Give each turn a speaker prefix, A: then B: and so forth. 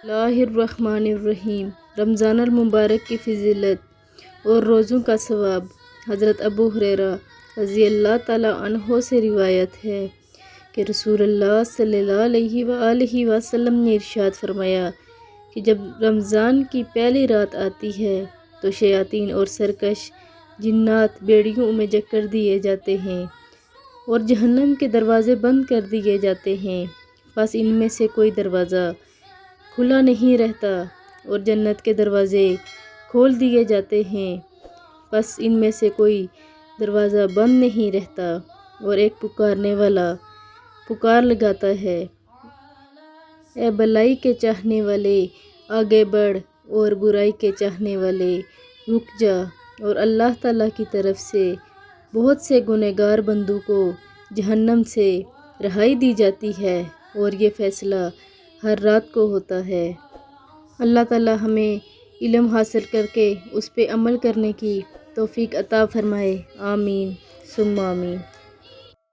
A: اللہ الرحمن الرحیم۔ رمضان المبارک کی فضیلت اور روزوں کا ثواب۔ حضرت ابو ہریرہ رضی اللہ تعالیٰ عنہ سے روایت ہے کہ رسول اللہ صلی اللہ علیہ وآلہ وسلم نے ارشاد فرمایا کہ جب رمضان کی پہلی رات آتی ہے تو شیاطین اور سرکش جنات بیڑیوں میں جکڑ دیے جاتے ہیں اور جہنم کے دروازے بند کر دیے جاتے ہیں، بس ان میں سے کوئی دروازہ کھلا نہیں رہتا، اور جنت کے دروازے کھول دیے جاتے ہیں، بس ان میں سے کوئی دروازہ بند نہیں رہتا، اور ایک پکارنے والا پکار لگاتا ہے، اے بھلائی کے چاہنے والے آگے بڑھ، اور برائی کے چاہنے والے رک جا، اور اللہ تعالیٰ کی طرف سے بہت سے گنہگار بندوں کو جہنم سے رہائی دی جاتی ہے، اور یہ فیصلہ ہر رات کو ہوتا ہے۔ اللہ تعالیٰ ہمیں علم حاصل کر کے اس پہ عمل کرنے کی توفیق عطا فرمائے، آمین ثم آمین۔